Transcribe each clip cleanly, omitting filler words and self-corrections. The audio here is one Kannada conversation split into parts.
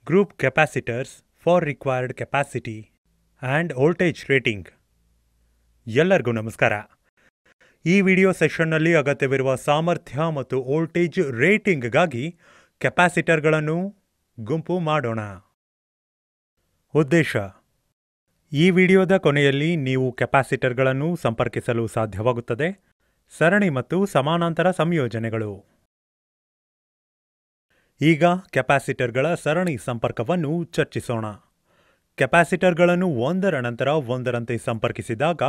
Group capacitors for required capacity and voltage rating. ಎಲ್ಲರಿಗೂ ನಮಸ್ಕಾರ. ಈ ವಿಡಿಯೋ ಸೆಷನ್ನಲ್ಲಿ ಅಗತ್ಯವಿರುವ ಸಾಮರ್ಥ್ಯ ಮತ್ತು ವೋಲ್ಟೇಜ್ ರೇಟಿಂಗ್ಗಾಗಿ ಕೆಪಾಸಿಟರ್ಗಳನ್ನು ಗುಂಪು ಮಾಡೋಣ. ಉದ್ದೇಶ: ಈ ವಿಡಿಯೋದ ಕೊನೆಯಲ್ಲಿ ನೀವು ಕೆಪಾಸಿಟರ್ಗಳನ್ನು ಸಂಪರ್ಕಿಸಲು ಸಾಧ್ಯವಾಗುತ್ತದೆ. ಸರಣಿ ಮತ್ತು ಸಮಾನಾಂತರ ಸಂಯೋಜನೆಗಳು. ಈಗ ಕೆಪಾಸಿಟರ್ಗಳ ಸರಣಿ ಸಂಪರ್ಕವನ್ನು ಚರ್ಚಿಸೋಣ. ಕೆಪಾಸಿಟರ್ಗಳನ್ನು ಒಂದರ ನಂತರ ಒಂದರಂತೆ ಸಂಪರ್ಕಿಸಿದಾಗ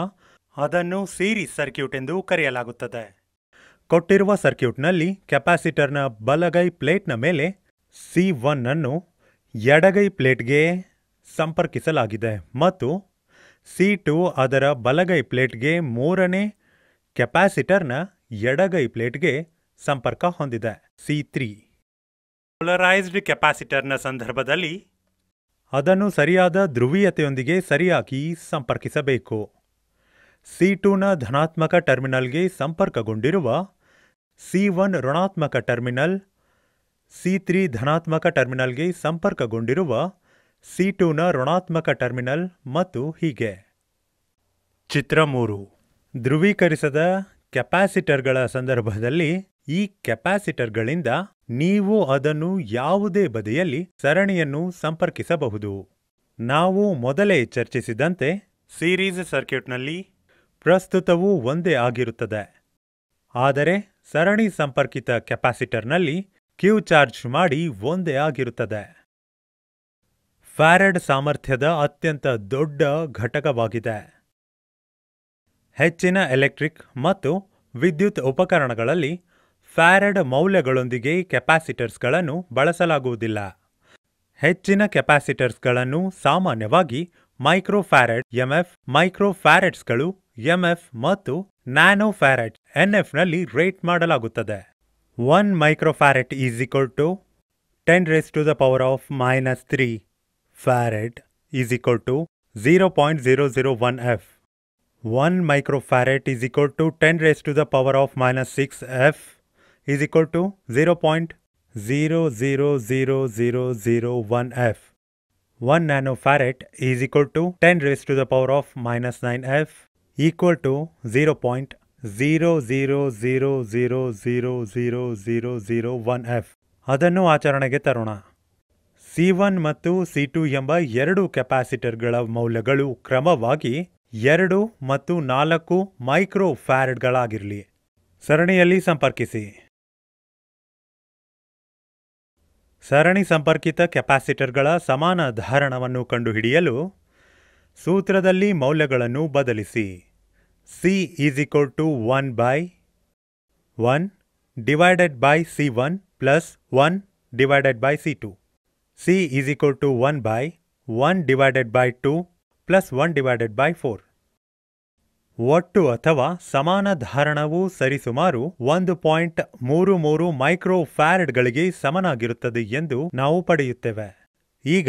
ಅದನ್ನು ಸೀರೀಸ್ ಸರ್ಕ್ಯೂಟ್ ಎಂದು ಕರೆಯಲಾಗುತ್ತದೆ. ಕೊಟ್ಟಿರುವ ಸರ್ಕ್ಯೂಟ್ನಲ್ಲಿ ಕೆಪಾಸಿಟರ್ನ ಬಲಗೈ ಪ್ಲೇಟ್ನ ಮೇಲೆ C1 ಅನ್ನು ಎಡಗೈ ಪ್ಲೇಟ್ಗೆ ಸಂಪರ್ಕಿಸಲಾಗಿದೆ ಮತ್ತು C2 ಅದರ ಬಲಗೈ ಪ್ಲೇಟ್ಗೆ ಮೂರನೇ ಕೆಪಾಸಿಟರ್ನ ಎಡಗೈ ಪ್ಲೇಟ್ಗೆ ಸಂಪರ್ಕ ಹೊಂದಿದೆ. C3 ಪೋಲರೈಸ್ಡ್ ಕೆಪಾಸಿಟರ್ನ ಸಂದರ್ಭದಲ್ಲಿ ಅದನ್ನು ಸರಿಯಾದ ಧ್ರುವೀಯತೆಯೊಂದಿಗೆ ಸರಿಯಾಗಿ ಸಂಪರ್ಕಿಸಬೇಕು. C2ನ ಧನಾತ್ಮಕ ಟರ್ಮಿನಲ್ಗೆ ಸಂಪರ್ಕಗೊಂಡಿರುವ C1 ಋಣಾತ್ಮಕ ಟರ್ಮಿನಲ್, C3 ಧನಾತ್ಮಕ ಟರ್ಮಿನಲ್ಗೆ ಸಂಪರ್ಕಗೊಂಡಿರುವ C2ನ ಋಣಾತ್ಮಕ ಟರ್ಮಿನಲ್ ಮತ್ತು ಹೀಗೆ. ಚಿತ್ರ 3. ಧ್ರುವೀಕರಿಸದ ಕೆಪಾಸಿಟರ್ಗಳ ಸಂದರ್ಭದಲ್ಲಿ ಈ ಕೆಪಾಸಿಟರ್ಗಳಿಂದ ನೀವು ಅದನ್ನು ಯಾವುದೇ ಬದಿಯಲ್ಲಿ ಸರಣಿಯನ್ನು ಸಂಪರ್ಕಿಸಬಹುದು. ನಾವು ಮೊದಲೇ ಚರ್ಚಿಸಿದಂತೆ ಸೀರೀಸ್ ಸರ್ಕ್ಯೂಟ್ನಲ್ಲಿ ಪ್ರಸ್ತುತವು ಒಂದೇ ಆಗಿರುತ್ತದೆ. ಆದರೆ ಸರಣಿ ಸಂಪರ್ಕಿತ ಕೆಪಾಸಿಟರ್ನಲ್ಲಿ ಕ್ಯೂ ಚಾರ್ಜ್ ಮಾಡಿ ಒಂದೇ ಆಗಿರುತ್ತದೆ. ಫ್ಯಾರಡ್ ಸಾಮರ್ಥ್ಯದ ಅತ್ಯಂತ ದೊಡ್ಡ ಘಟಕವಾಗಿದೆ. ಹೆಚ್ಚಿನ ಎಲೆಕ್ಟ್ರಿಕ್ ಮತ್ತು ವಿದ್ಯುತ್ ಉಪಕರಣಗಳಲ್ಲಿ ಫ್ಯಾರಡ್ ಮೌಲ್ಯಗಳೊಂದಿಗೆ ಕೆಪಾಸಿಟರ್ಸ್ಗಳನ್ನು ಬಳಸಲಾಗುವುದಿಲ್ಲ. ಹೆಚ್ಚಿನ ಕೆಪಾಸಿಟರ್ಸ್ಗಳನ್ನು ಸಾಮಾನ್ಯವಾಗಿ ಮೈಕ್ರೋಫ್ಯಾರಡ್ MF, ಮೈಕ್ರೋಫ್ಯಾರಡ್ಸ್ಗಳು MF ಮತ್ತು ನ್ಯಾನೋಫ್ಯಾರಡ್ NFನಲ್ಲಿ ರೇಟ್ ಮಾಡಲಾಗುತ್ತದೆ. 1 microfarad is equal to 10⁻³ farad is equal to 0.001 F. 1 microfarad is equal to 10⁻⁻6 F is equal to 0.00001 F. 1 nanofarad is equal to 10⁻⁻9 F equal to 0.000000001 F. ಅದನ್ನು ಆಚರಣೆಗೆ ತರೋಣ. C1 ಮತ್ತು C2 ಎಂಬ ಎರಡು ಕೆಪಾಸಿಟರ್ಗಳ ಮೌಲ್ಯಗಳು ಕ್ರಮವಾಗಿ 2 ಮತ್ತು 4 ಮೈಕ್ರೋಫ್ಯಾರಡ್ಗಳಾಗಿರಲಿ. ಸರಣಿಯಲ್ಲಿ ಸಂಪರ್ಕಿಸಿ. ಸರಣಿ ಸಂಪರ್ಕಿತ ಕೆಪಾಸಿಟರ್ಗಳ ಸಮಾನ ಧಾರಣವನ್ನು ಕಂಡುಹಿಡಿಯಲು ಸೂತ್ರದಲ್ಲಿ ಮೌಲ್ಯಗಳನ್ನು ಬದಲಿಸಿ. C is equal to 1/1 divided by C1 plus 1 divided by C2. C is equal to 1/1 divided by 2 plus 1 divided by 4. ಒಟ್ಟು ಅಥವಾ ಸಮಾನ ಧಾರಣವು ಸರಿಸುಮಾರು 1.33 ಮೈಕ್ರೋಫ್ಯಾರಡ್ಗಳಿಗೆ ಸಮನಾಗಿರುತ್ತದೆ ಎಂದು ನಾವು ಪಡೆಯುತ್ತೇವೆ. ಈಗ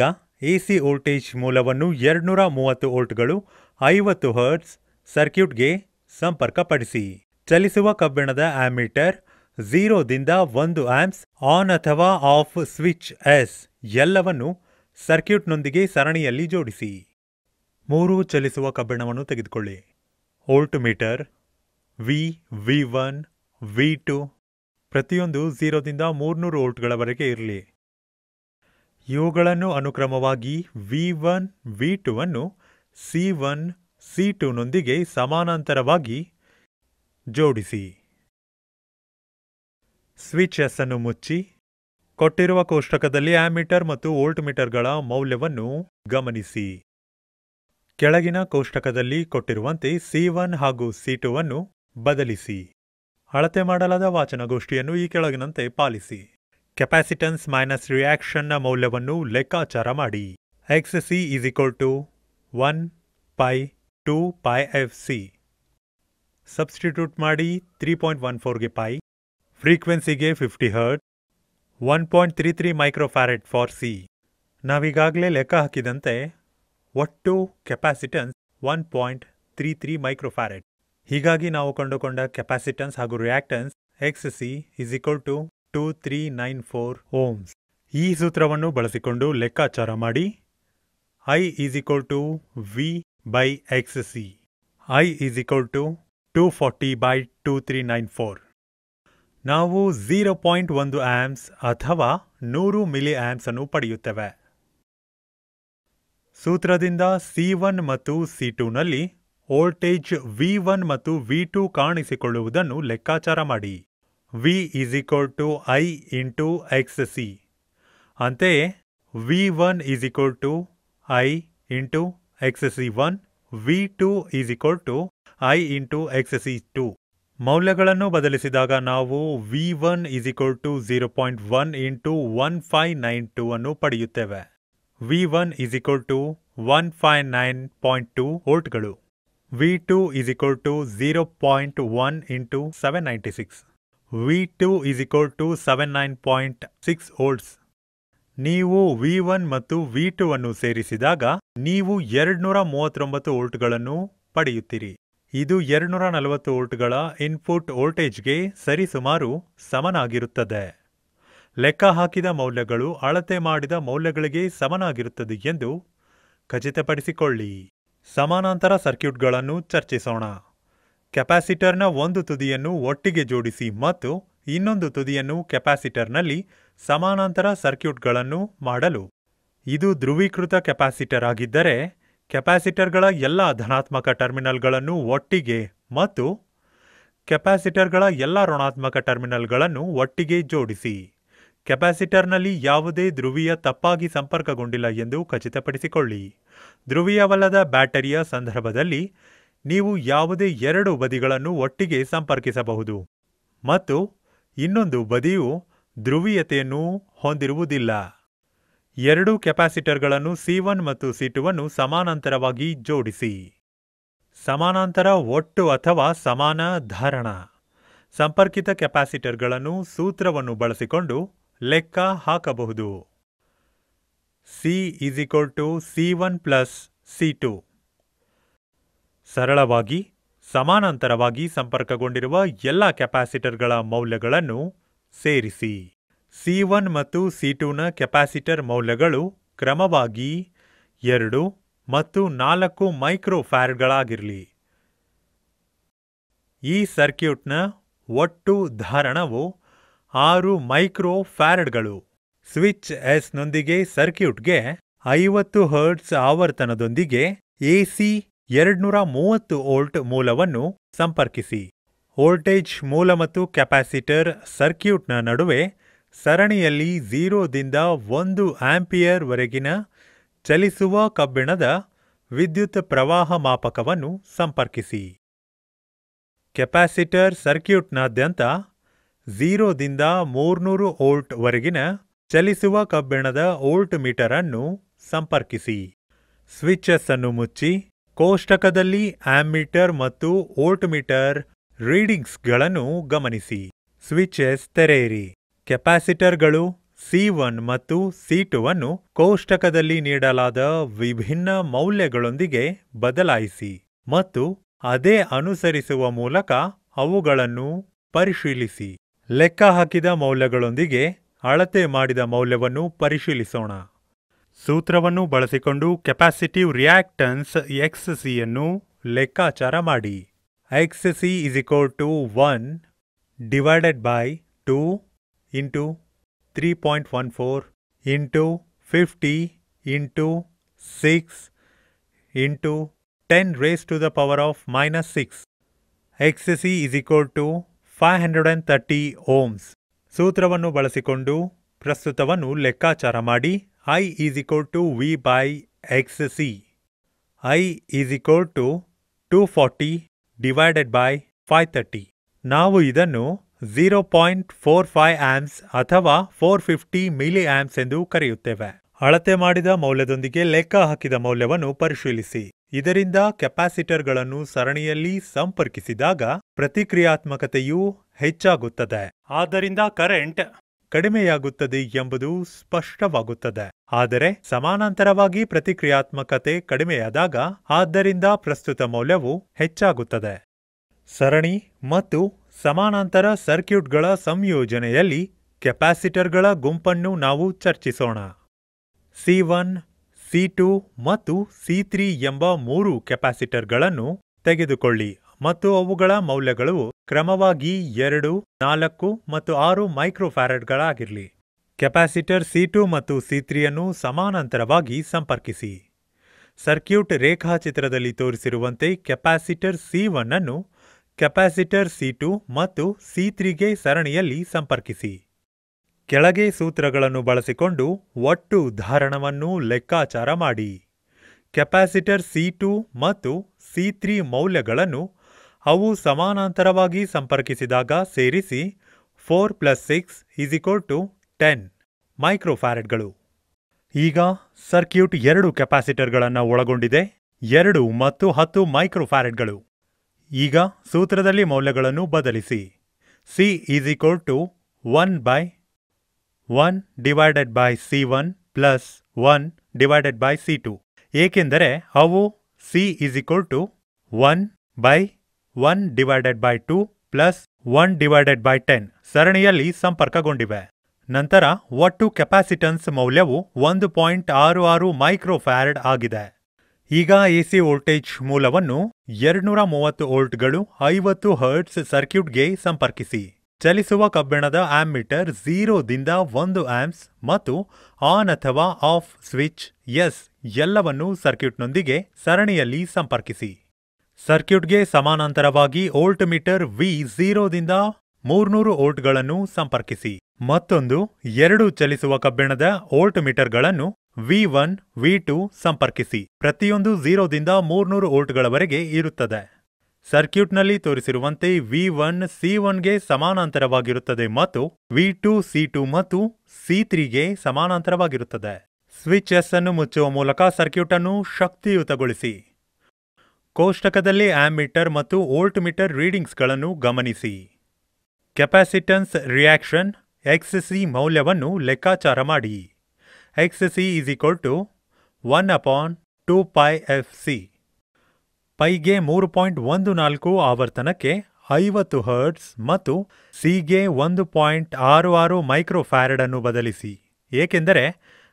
ಎಸಿ ವೋಲ್ಟೇಜ್ ಮೂಲವನ್ನು 230 ವೋಲ್ಟ್ಗಳು 50 ಹರ್ಟ್ಜ್ ಸರ್ಕ್ಯೂಟ್ಗೆ ಸಂಪರ್ಕಪಡಿಸಿ. ಚಲಿಸುವ ಕಬ್ಬಿಣದ ಆಮ್ಮೀಟರ್ 0 ದಿಂದ 1 ಆಂಪ್ಸ್ ಆನ್ ಅಥವಾ ಆಫ್ ಸ್ವಿಚ್ ಎಸ್ ಎಲ್ಲವನ್ನು ಸರ್ಕ್ಯೂಟ್ನೊಂದಿಗೆ ಸರಣಿಯಲ್ಲಿ ಜೋಡಿಸಿ. 3 ಚಲಿಸುವ ಕಬ್ಬಿಣವನ್ನು ತೆಗೆದುಕೊಳ್ಳಿ. ವೋಲ್ಟ್ ಮೀಟರ್ V1 V2 ಪ್ರತಿಯೊಂದು 0 ದಿಂದ 300 ವೋಲ್ಟ್ಗಳವರೆಗೆ ಇರಲಿ. ಇವುಗಳನ್ನು ಅನುಕ್ರಮವಾಗಿ V1 V2 ಅನ್ನು C1 C2 ನೊಂದಿಗೆ ಸಮಾನಾಂತರವಾಗಿ ಜೋಡಿಸಿ. ಸ್ವಿಚ್ ಎಸ್ ಅನ್ನು ಮುಚ್ಚಿ. ಕೊಟ್ಟಿರುವ ಕೋಷ್ಟಕದಲ್ಲಿ ಆಮ್ಮೀಟರ್ ಮತ್ತು ವೋಲ್ಟ್ ಮೀಟರ್ಗಳ ಮೌಲ್ಯವನ್ನು ಗಮನಿಸಿ. ಕೆಳಗಿನ ಕೋಷ್ಟಕದಲ್ಲಿ ಕೊಟ್ಟಿರುವಂತೆ C1 ಹಾಗೂ C2 ಅನ್ನು ಬದಲಿಸಿ. ಅಳತೆ ಮಾಡಲಾದ ವಾಚನಗೋಷ್ಠಿಯನ್ನು ಈ ಕೆಳಗಿನಂತೆ ಪಾಲಿಸಿ. ಕೆಪಾಸಿಟನ್ಸ್ ಮೈನಸ್ ರಿಯಾಕ್ಷನ್ನ ಮೌಲ್ಯವನ್ನು ಲೆಕ್ಕಾಚಾರ ಮಾಡಿ. XC is equal to 1/2πfc. Substitute ಮಾಡಿ. 3.14ಗೆ π, ಫ್ರೀಕ್ವೆನ್ಸಿಗೆ 50 ಹರ್ಟ್ಜ್, 1.33 ಮೈಕ್ರೋಫ್ಯಾರಡ್ ಫಾರ್ C. ನಾವೀಗಾಗಲೇ ಲೆಕ್ಕ ಹಾಕಿದಂತೆ ಒಟ್ಟು ಕೆಪಾಸಿಟನ್ಸ್ 1.33 ಮೈಕ್ರೋಫ್ಯಾರಡ್. ಹೀಗಾಗಿ ನಾವು ಕಂಡುಕೊಂಡ ಕೆಪಾಸಿಟನ್ಸ್ ಹಾಗೂ reactance XC is equal to 2394 ohms. ಈ ಸೂತ್ರವನ್ನು ಬಳಸಿಕೊಂಡು ಲೆಕ್ಕಾಚಾರ ಮಾಡಿ. I is equal to V by XC. I is equal to 240 by 2394. ನಾವು 0.1 ಆಂಪ್ಸ್ ಅಥವಾ 100 ಮಿಲಿ ಆಂಪ್ಸ್ ಅನ್ನು ಪಡೆಯುತ್ತೇವೆ. ಸೂತ್ರದಿಂದ C1 ಮತ್ತು C2 ನಲ್ಲಿ ವೋಲ್ಟೇಜ್ V1 ಮತ್ತು V2 ಕಾಣಿಸಿಕೊಳ್ಳುವುದನ್ನು ಲೆಕ್ಕಾಚಾರ ಮಾಡಿ. V is equal to I into XC. ಅಂತೆಯೇ V1 is equal to I into XC1, V2 is equal to I into XC2. ಮೌಲ್ಯಗಳನ್ನು ಬದಲಿಸಿದಾಗ ನಾವು V1 is equal to 0.1 into 1592 ಅನ್ನು ಪಡೆಯುತ್ತೇವೆ. V1 is equal to 159.2 ವೋಲ್ಟ್ಗಳು. V2 is equal to 0.1 into 796. V2 is equal to 79.6 volts. ನೀವು V1 ಮತ್ತು V2 ಅನ್ನು ಸೇರಿಸಿದಾಗ ನೀವು 239 ವೋಲ್ಟ್ಗಳನ್ನು ಪಡೆಯುತ್ತೀರಿ. ಇದು 240 ವೋಲ್ಟ್ಗಳ ಇನ್ಪುಟ್ ವೋಲ್ಟೇಜ್ಗೆ ಸರಿಸುಮಾರು ಸಮನಾಗಿರುತ್ತದೆ. ಲೆಕ್ಕ ಹಾಕಿದ ಮೌಲ್ಯಗಳು ಅಳತೆ ಮಾಡಿದ ಮೌಲ್ಯಗಳಿಗೆ ಸಮನಾಗಿರುತ್ತದೆ ಎಂದು ಖಚಿತಪಡಿಸಿಕೊಳ್ಳಿ. ಸಮಾನಾಂತರ ಸರ್ಕ್ಯೂಟ್ಗಳನ್ನು ಚರ್ಚಿಸೋಣ. ಕೆಪಾಸಿಟರ್ನ ಒಂದು ತುದಿಯನ್ನು ಒಟ್ಟಿಗೆ ಜೋಡಿಸಿ ಮತ್ತು ಇನ್ನೊಂದು ತುದಿಯನ್ನು ಕೆಪಾಸಿಟರ್ನಲ್ಲಿ ಸಮಾನಾಂತರ ಸರ್ಕ್ಯೂಟ್ಗಳನ್ನು ಮಾಡಲು. ಇದು ಧ್ರುವೀಕೃತ ಕೆಪಾಸಿಟರ್ ಆಗಿದ್ದರೆ ಕೆಪಾಸಿಟರ್ಗಳ ಎಲ್ಲ ಧನಾತ್ಮಕ ಟರ್ಮಿನಲ್ಗಳನ್ನು ಒಟ್ಟಿಗೆ ಮತ್ತು ಕೆಪಾಸಿಟರ್ಗಳ ಎಲ್ಲ ಋಣಾತ್ಮಕ ಟರ್ಮಿನಲ್ಗಳನ್ನು ಒಟ್ಟಿಗೆ ಜೋಡಿಸಿ. ಕೆಪಾಸಿಟರ್ನಲ್ಲಿ ಯಾವುದೇ ಧ್ರುವೀಯ ತಪ್ಪಾಗಿ ಸಂಪರ್ಕಗೊಂಡಿಲ್ಲ ಎಂದು ಖಚಿತಪಡಿಸಿಕೊಳ್ಳಿ. ಧ್ರುವೀಯವಲ್ಲದ ಬ್ಯಾಟರಿಯ ಸಂದರ್ಭದಲ್ಲಿ ನೀವು ಯಾವುದೇ ಎರಡು ಬದಿಗಳನ್ನು ಒಟ್ಟಿಗೆ ಸಂಪರ್ಕಿಸಬಹುದು ಮತ್ತು ಇನ್ನೊಂದು ಬದಿಯು ಧ್ರುವೀಯತೆಯನ್ನು ಹೊಂದಿರುವುದಿಲ್ಲ. ಎರಡು ಕೆಪಾಸಿಟರ್ಗಳನ್ನು C1 ಮತ್ತು C2 ಅನ್ನು ಸಮಾನಾಂತರವಾಗಿ ಜೋಡಿಸಿ. ಸಮಾನಾಂತರ ಒಟ್ಟು ಅಥವಾ ಸಮಾನ ಧಾರಣ. ಸಂಪರ್ಕಿತ ಕೆಪಾಸಿಟರ್ಗಳನ್ನು ಸೂತ್ರವನ್ನು ಬಳಸಿಕೊಂಡು ಲೆಕ್ಕ ಹಾಕಬಹುದು. C is equal to C1 plus C2. ಸರಳವಾಗಿ ಸಮಾನಾಂತರವಾಗಿ ಸಂಪರ್ಕಗೊಂಡಿರುವ ಎಲ್ಲ ಕೆಪಾಸಿಟರ್ಗಳ ಮೌಲ್ಯಗಳನ್ನು ಸೇರಿಸಿ. C1 ಮತ್ತು C2ನ ಕೆಪಾಸಿಟರ್ ಮೌಲ್ಯಗಳು ಕ್ರಮವಾಗಿ 2 ಮತ್ತು 4 ಮೈಕ್ರೋ ಫ್ಯಾರಡ್ಗಳಾಗಿರಲಿ. ಈ ಸರ್ಕ್ಯೂಟ್ನ ಒಟ್ಟು ಧಾರಣವು 6 ಮೈಕ್ರೋ ಫ್ಯಾರಡ್ಗಳು. ಸ್ವಿಚ್ ಎಸ್ ನೊಂದಿಗೆ ಸರ್ಕ್ಯೂಟ್ಗೆ 50 ಹರ್ಟ್ಸ್ ಆವರ್ತನದೊಂದಿಗೆ AC 230 ವೋಲ್ಟ್ ಮೂಲವನ್ನು ಸಂಪರ್ಕಿಸಿ. ವೋಲ್ಟೇಜ್ ಮೂಲ ಮತ್ತು ಕೆಪಾಸಿಟರ್ ಸರ್ಕ್ಯೂಟ್ನ ನಡುವೆ ಸರಣಿಯಲ್ಲಿ 0 ದಿಂದ 1 ಆಂಪಿಯರ್ ವರೆಗಿನ ಚಲಿಸುವ ಕಬ್ಬಿಣದ ವಿದ್ಯುತ್ ಪ್ರವಾಹ ಮಾಪಕವನ್ನು ಸಂಪರ್ಕಿಸಿ. ಕೆಪಾಸಿಟರ್ ಸರ್ಕ್ಯೂಟ್ನಾದ್ಯಂತ 0 ದಿಂದ 300 ವೋಲ್ಟ್ ವರೆಗಿನ ಚಲಿಸುವ ಕಬ್ಬಿಣದ ವೋಲ್ಟ್ ಮೀಟರ್ ಅನ್ನು ಸಂಪರ್ಕಿಸಿ. ಸ್ವಿಚಸ್ ಅನ್ನು ಮುಚ್ಚಿ ಕೋಷ್ಟಕದಲ್ಲಿ ಆಮ್ಮೀಟರ್ ಮತ್ತು ವೋಲ್ಟ್ ಮೀಟರ್ ರೀಡಿಂಗ್ಸ್ಗಳನ್ನು ಗಮನಿಸಿ. ಸ್ವಿಚಸ್ ತೆರೆಯಿರಿ. ಕೆಪಾಸಿಟರ್ಗಳು C1 ಮತ್ತು C2 ಅನ್ನು ಕೋಷ್ಟಕದಲ್ಲಿ ನೀಡಲಾದ ವಿಭಿನ್ನ ಮೌಲ್ಯಗಳೊಂದಿಗೆ ಬದಲಾಯಿಸಿ ಮತ್ತು ಅದೇ ಅನುಸರಿಸುವ ಮೂಲಕ ಅವುಗಳನ್ನು ಪರಿಶೀಲಿಸಿ. ಲೆಕ್ಕ ಹಾಕಿದ ಮೌಲ್ಯಗಳೊಂದಿಗೆ ಅಳತೆ ಮಾಡಿದ ಮೌಲ್ಯವನ್ನು ಪರಿಶೀಲಿಸೋಣ. ಸೂತ್ರವನ್ನು ಬಳಸಿಕೊಂಡು ಕೆಪಾಸಿಟಿವ್ ರಿಯಾಕ್ಟನ್ಸ್ XCಯನ್ನು ಲೆಕ್ಕಾಚಾರ ಮಾಡಿ. XC is equal to 1 divided by 2 into 3.14 into 50 into 6 into 10 raised to the power of minus 6. XC is equal to 530 ohms. ಸೂತ್ರವನ್ನು ಬಳಸಿಕೊಂಡು ಪ್ರಸ್ತುತವನ್ನು ಲೆಕ್ಕಾಚಾರ ಮಾಡಿ. I is equal to V by XC. I is equal to 240 divided by 530. ನಾವು ಇದನ್ನು 0.45 ಆಂಪ್ಸ್ ಅಥವಾ 450 ಮಿಲಿ ಆಂಪ್ಸ್ ಎಂದು ಕರೆಯುತ್ತೇವೆ. ಅಳತೆ ಮಾಡಿದ ಮೌಲ್ಯದೊಂದಿಗೆ ಲೆಕ್ಕ ಹಾಕಿದ ಮೌಲ್ಯವನ್ನು ಪರಿಶೀಲಿಸಿ. ಇದರಿಂದ ಕೆಪಾಸಿಟರ್ಗಳನ್ನು ಸರಣಿಯಲ್ಲಿ ಸಂಪರ್ಕಿಸಿದಾಗ ಪ್ರತಿಕ್ರಿಯಾತ್ಮಕತೆಯು ಹೆಚ್ಚಾಗುತ್ತದೆ. ಆದ್ದರಿಂದ ಕರೆಂಟ್ ಕಡಿಮೆಯಾಗುತ್ತದೆ ಎಂಬುದು ಸ್ಪಷ್ಟವಾಗುತ್ತದೆ. ಆದರೆ ಸಮಾನಾಂತರವಾಗಿ ಪ್ರತಿಕ್ರಿಯಾತ್ಮಕತೆ ಕಡಿಮೆಯಾದಾಗ ಆದ್ದರಿಂದ ಪ್ರಸ್ತುತ ಮೌಲ್ಯವು ಹೆಚ್ಚಾಗುತ್ತದೆ. ಸರಣಿ ಮತ್ತು ಸಮಾನಾಂತರ ಸರ್ಕ್ಯೂಟ್ಗಳ ಸಂಯೋಜನೆಯಲ್ಲಿ ಕೆಪಾಸಿಟರ್ಗಳ ಗುಂಪನ್ನು ನಾವು ಚರ್ಚಿಸೋಣ. C1, C2 ಮತ್ತು C3 ಎಂಬ 3 ಕೆಪಾಸಿಟರ್ಗಳನ್ನು ತೆಗೆದುಕೊಳ್ಳಿ ಮತ್ತು ಅವುಗಳ ಮೌಲ್ಯಗಳು ಕ್ರಮವಾಗಿ 2, 4 ಮತ್ತು 6 ಮೈಕ್ರೋಫ್ಯಾರಡ್ಗಳಾಗಿರಲಿ. ಕೆಪಾಸಿಟರ್ C2 ಮತ್ತು C3 ಅನ್ನು ಸಮಾನಾಂತರವಾಗಿ ಸಂಪರ್ಕಿಸಿ. ಸರ್ಕ್ಯೂಟ್ ರೇಖಾಚಿತ್ರದಲ್ಲಿ ತೋರಿಸಿರುವಂತೆ ಕೆಪಾಸಿಟರ್ C1 ಅನ್ನು ಕೆಪಾಸಿಟರ್ C2 ಮತ್ತು C3ಗೆ ಸರಣಿಯಲ್ಲಿ ಸಂಪರ್ಕಿಸಿ. ಕೆಳಗೆ ಸೂತ್ರಗಳನ್ನು ಬಳಸಿಕೊಂಡು ಒಟ್ಟು ಧಾರಣವನ್ನು ಲೆಕ್ಕಾಚಾರ ಮಾಡಿ. ಕೆಪಾಸಿಟರ್ C2 ಮತ್ತು C3 ಮೌಲ್ಯಗಳನ್ನು ಅವು ಸಮಾನಾಂತರವಾಗಿ ಸಂಪರ್ಕಿಸಿದಾಗ ಸೇರಿಸಿ 4 + 6 10 ಮೈಕ್ರೋಫ್ಯಾರಡ್ಗಳು. ಈಗ ಸರ್ಕ್ಯೂಟ್ 2 ಕೆಪಾಸಿಟರ್ಗಳನ್ನು ಒಳಗೊಂಡಿದೆ, 2 ಮತ್ತು 10 ಮೈಕ್ರೋಫ್ಯಾರಡ್ಗಳು. ಈಗ ಸೂತ್ರದಲ್ಲಿ ಮೌಲ್ಯಗಳನ್ನು ಬದಲಿಸಿ. C = 1/1 / C1 + 1 / C2, ಏಕೆಂದರೆ ಅವು C = 1/1/2 + 1/10 ಸರಣಿಯಲ್ಲಿ ಸಂಪರ್ಕಗೊಂಡಿವೆ. ನಂತರ ಒಟ್ಟು ಕೆಪಾಸಿಟನ್ಸ್ ಮೌಲ್ಯವು 1.66 ಮೈಕ್ರೋಫ್ಯಾರಡ್ ಆಗಿದೆ. ಈಗ ಎಸಿ ವೋಲ್ಟೇಜ್ ಮೂಲವನ್ನು 230 ವೋಲ್ಟ್ಗಳು 50 ಹರ್ಟ್ಸ್ ಸರ್ಕ್ಯೂಟ್ಗೆ ಸಂಪರ್ಕಿಸಿ. ಚಲಿಸುವ ಕಬ್ಬಿಣದ ಆಮ್ಮೀಟರ್ 0 ದಿಂದ 1 ಆಂಪ್ಸ್ ಮತ್ತು ಆನ್ ಅಥವಾ ಆಫ್ ಸ್ವಿಚ್ ಎಸ್ ಎಲ್ಲವನ್ನೂ ಸರ್ಕ್ಯೂಟ್ನೊಂದಿಗೆ ಸರಣಿಯಲ್ಲಿ ಸಂಪರ್ಕಿಸಿ. ಸರ್ಕ್ಯೂಟ್ಗೆ ಸಮಾನಾಂತರವಾಗಿ ವೋಲ್ಟ್ ಮೀಟರ್ ವಿ 0 ದಿಂದ 300 ವೋಲ್ಟ್ಗಳನ್ನು ಸಂಪರ್ಕಿಸಿ. ಮತ್ತೊಂದು 2 ಚಲಿಸುವ ಕಬ್ಬಿಣದ ವೋಲ್ಟ್ ಮೀಟರ್ಗಳನ್ನು V1, V2 ಸಂಪರ್ಕಿಸಿ. ಪ್ರತಿಯೊಂದು 0 ದಿಂದ 300 ವೋಲ್ಟ್ಗಳವರೆಗೆ ಇರುತ್ತದೆ. ಸರ್ಕ್ಯೂಟ್ನಲ್ಲಿ ತೋರಿಸಿರುವಂತೆ V1 C1ಗೆ ಸಮಾನಾಂತರವಾಗಿರುತ್ತದೆ ಮತ್ತು V2 C2 ಮತ್ತು C3ಗೆ ಸಮಾನಾಂತರವಾಗಿರುತ್ತದೆ. ಸ್ವಿಚ್ ಎಸ್ ಅನ್ನು ಮುಚ್ಚುವ ಮೂಲಕ ಸರ್ಕ್ಯೂಟ್ ಅನ್ನು ಶಕ್ತಿಯುತಗೊಳಿಸಿ. ಕೋಷ್ಟಕದಲ್ಲಿ ಆಮ್ಮೀಟರ್ ಮತ್ತು ವೋಲ್ಟ್ ಮೀಟರ್ ರೀಡಿಂಗ್ಸ್ಗಳನ್ನು ಗಮನಿಸಿ. ಕೆಪಾಸಿಟನ್ಸ್ ರಿಯಾಕ್ಷನ್ XC ಮೌಲ್ಯವನ್ನು ಲೆಕ್ಕಾಚಾರ ಮಾಡಿ. XC = 1/2πfc. ಪೈಗೆ 3.14 ಆವರ್ತನಕ್ಕೆ 50 ಹರ್ಟ್ಸ್ ಮತ್ತು ಸಿಗೆ 1.66 ಮೈಕ್ರೋಫ್ಯಾರಡ್ ಅನ್ನು ಬದಲಿಸಿ, ಏಕೆಂದರೆ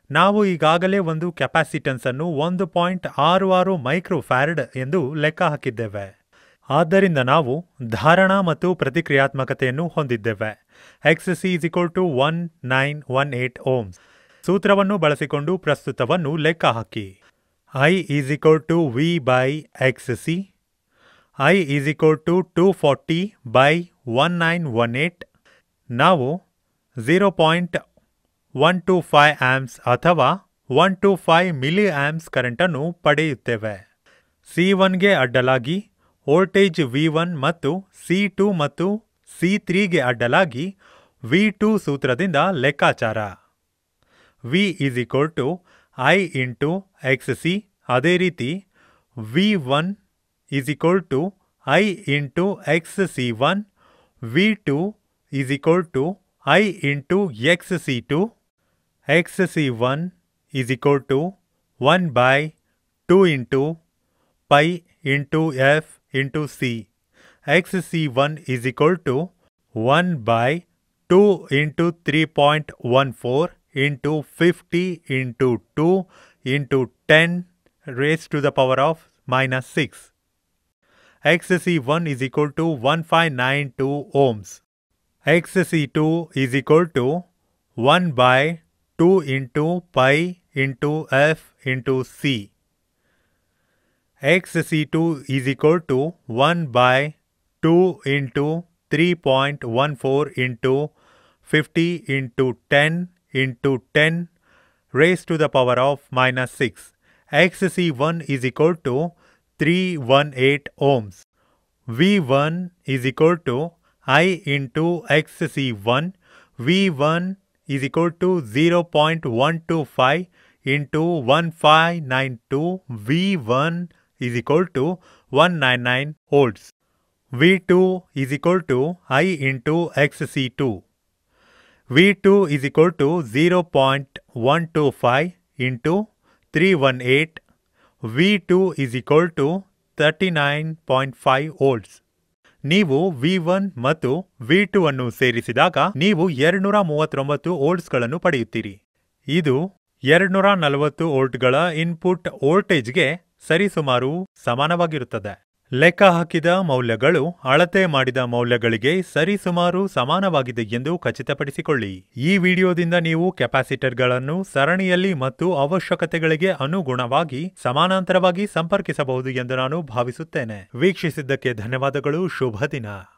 ನಾವು ಈಗಾಗಲೇ ಒಂದು ಕೆಪಾಸಿಟನ್ಸ್ ಅನ್ನು 1.66 ಮೈಕ್ರೋಫ್ಯಾರಡ್ ಎಂದು ಲೆಕ್ಕ ಹಾಕಿದ್ದೇವೆ. ಆದ್ದರಿಂದ ನಾವು ಧಾರಣ ಮತ್ತು ಪ್ರತಿಕ್ರಿಯಾತ್ಮಕತೆಯನ್ನು ಹೊಂದಿದ್ದೇವೆ. XC = 1918 ohms. ಸೂತ್ರವನ್ನು ಬಳಸಿಕೊಂಡು ಪ್ರಸ್ತುತವನ್ನು ಲೆಕ್ಕ ಹಾಕಿ. I = V/XC. I = 240/1918. ನಾವು 0.125 ಆಂಪ್ಸ್ ಅಥವಾ 125 ಮಿಲಿ ಆಂಪ್ಸ್ ಕರೆಂಟನ್ನು ಪಡೆಯುತ್ತೇವೆ. C1ಗೆ ಅಡ್ಡಲಾಗಿ ವೋಲ್ಟೇಜ್ V1 ಮತ್ತು C2 ಮತ್ತು C3ಗೆ ಅಡ್ಡಲಾಗಿ V2 ಸೂತ್ರದಿಂದ ಲೆಕ್ಕಾಚಾರ. V = I × XC. ಅದೇ ರೀತಿ V1 = I × XC1. V2 = I × XC2. XC1 = 1/2 × pi × F × C. XC1 = 1/2 × 3.14 × 50 × 2 × 10 raised to the power of -6. XC1 = 1592 ohms. XC2 = 1/2 × pi × F × C. XC2 = 1/2 × 3.14 × 50 × 10 × 10 raised to the power of -6. XC1 = 318 ohms. V1 = I × XC1. V1 = 0.125 × 1592. V1 = 199 volts. V2 = I × XC2. V2 = 0.125 × 318. V2 = 39.5 volts. ನೀವು V1 ಮತ್ತು V2 ಅನ್ನು ಸೇರಿಸಿದಾಗ ನೀವು 239 ವೋಲ್ಟ್ಸ್ಗಳನ್ನು ಪಡೆಯುತ್ತೀರಿ. ಇದು 240 ವೋಲ್ಟ್ಗಳ ಇನ್ಪುಟ್ ವೋಲ್ಟೇಜ್ಗೆ ಸರಿಸುಮಾರು ಸಮಾನವಾಗಿರುತ್ತದೆ. ಲೆಕ್ಕ ಹಾಕಿದ ಮೌಲ್ಯಗಳು ಅಳತೆ ಮಾಡಿದ ಮೌಲ್ಯಗಳಿಗೆ ಸರಿಸುಮಾರು ಸಮಾನವಾಗಿದೆ ಎಂದು ಖಚಿತಪಡಿಸಿಕೊಳ್ಳಿ. ಈ ವಿಡಿಯೋದಿಂದ ನೀವು ಕೆಪಾಸಿಟರ್ಗಳನ್ನು ಸರಣಿಯಲ್ಲಿ ಮತ್ತು ಅವಶ್ಯಕತೆಗಳಿಗೆ ಅನುಗುಣವಾಗಿ ಸಮಾನಾಂತರವಾಗಿ ಸಂಪರ್ಕಿಸಬಹುದು ಎಂದು ನಾನು ಭಾವಿಸುತ್ತೇನೆ. ವೀಕ್ಷಿಸಿದ್ದಕ್ಕೆ ಧನ್ಯವಾದಗಳು. ಶುಭ ದಿನ.